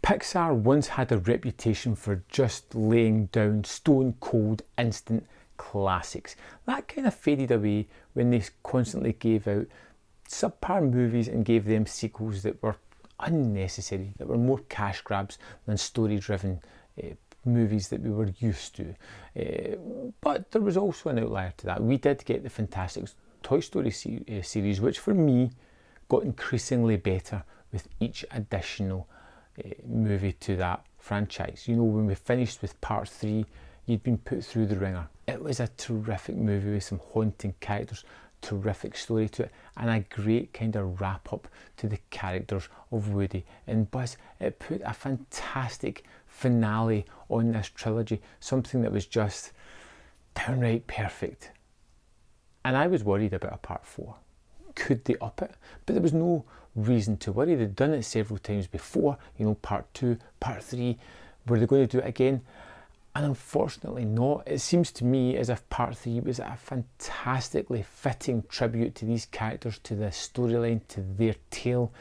Pixar once had a reputation for just laying down stone cold instant classics. That kind of faded away when they constantly gave out subpar movies and gave them sequels that were unnecessary, that were more cash grabs than story driven movies that we were used to. But there was also an outlier to that. We did get the fantastic Toy Story series, which for me got increasingly better with each additional movie to that franchise. You know, when we finished with part 3, you'd been put through the ringer. It was a terrific movie with some haunting characters, terrific story to it, and a great kind of wrap up to the characters of Woody and Buzz. It put a fantastic finale on this trilogy, something that was just downright perfect. And I was worried about a part 4. Could they up it? But there was no reason to worry. They'd done it several times before, you know, part 2, part 3. Were they going to do it again? And unfortunately not. It seems to me as if part 3 was a fantastically fitting tribute to these characters, to the storyline, to their tale.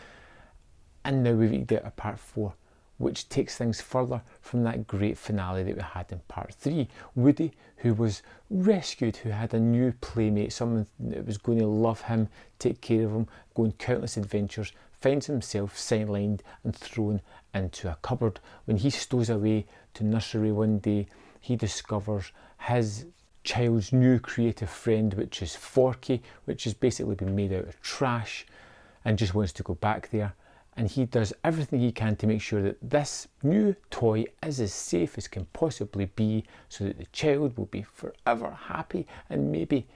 And now we've eked out a part 4, which takes things further from that great finale that we had in part 3. Woody, who was rescued, who had a new playmate, someone that was going to love him, take care of him, go on countless adventures, finds himself sidelined and thrown into a cupboard. When he stows away to nursery one day, he discovers his child's new creative friend, which is Forky, which has basically been made out of trash, and just wants to go back there. And he does everything he can to make sure that this new toy is as safe as can possibly be, so that the child will be forever happy and maybe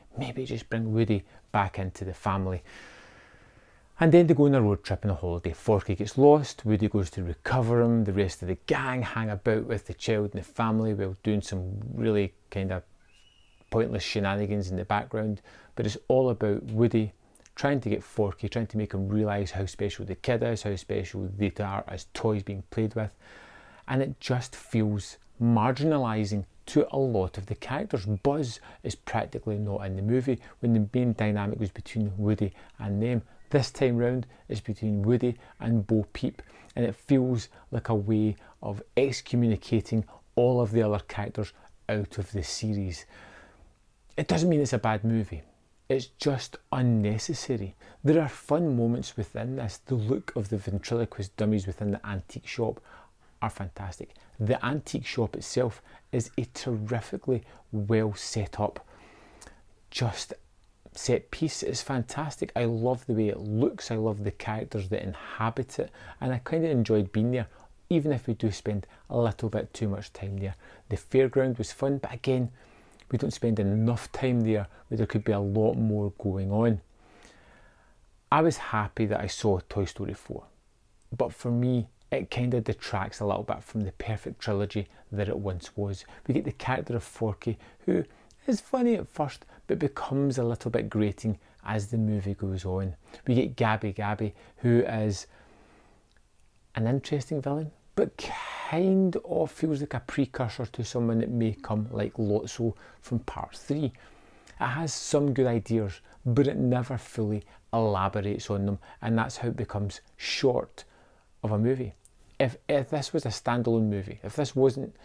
just bring Woody back into the family. And then they go on a road trip on a holiday. Forky gets lost, Woody goes to recover him, the rest of the gang hang about with the child and the family while doing some really kind of pointless shenanigans in the background. But it's all about Woody trying to get Forky, trying to make him realise how special the kid is, how special they are as toys being played with. And it just feels marginalising to a lot of the characters. Buzz is practically not in the movie when the main dynamic was between Woody and them. This time round it's between Woody and Bo Peep, and it feels like a way of excommunicating all of the other characters out of the series. It doesn't mean it's a bad movie. It's just unnecessary. There are fun moments within this. The look of the ventriloquist dummies within the antique shop are fantastic. The antique shop itself is a terrifically well set up, just set piece. It's fantastic. I love the way it looks. I love the characters that inhabit it, and I kind of enjoyed being there, even if we do spend a little bit too much time there. The fairground was fun, but again, we don't spend enough time there where there could be a lot more going on. I was happy that I saw Toy Story 4, but for me, it kind of detracts a little bit from the perfect trilogy that it once was. We get the character of Forky, who is funny at first, but becomes a little bit grating as the movie goes on. We get Gabby, who is an interesting villain, but kind of feels like a precursor to someone that may come like Lotso from part 3. It has some good ideas, but it never fully elaborates on them, and that's how it becomes short of a movie. If this was a standalone movie, if this wasn't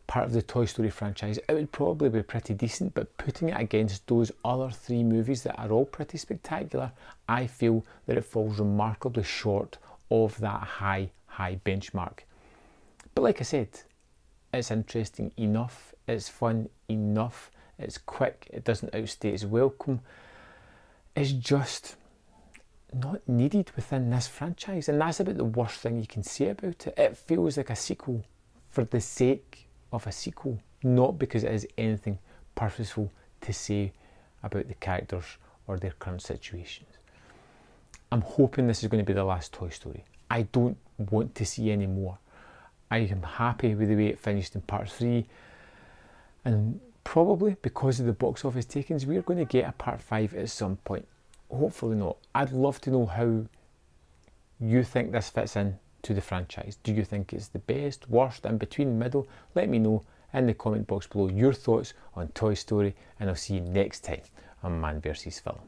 part of the Toy Story franchise, it would probably be pretty decent, but putting it against those other 3 movies that are all pretty spectacular, I feel that it falls remarkably short of that high benchmark. But like I said, it's interesting enough, it's fun enough, it's quick, it doesn't outstay its welcome. It's just not needed within this franchise, and that's about the worst thing you can say about it. It feels like a sequel for the sake of a sequel, not because it has anything purposeful to say about the characters or their current situations. I'm hoping this is going to be the last Toy Story. I don't want to see any more. I am happy with the way it finished in part 3, and probably because of the box office takings, we're going to get a part 5 at some point. Hopefully not. I'd love to know how you think this fits in to the franchise. Do you think it's the best, worst, in between, middle? Let me know in the comment box below your thoughts on Toy Story, and I'll see you next time on Man vs Film.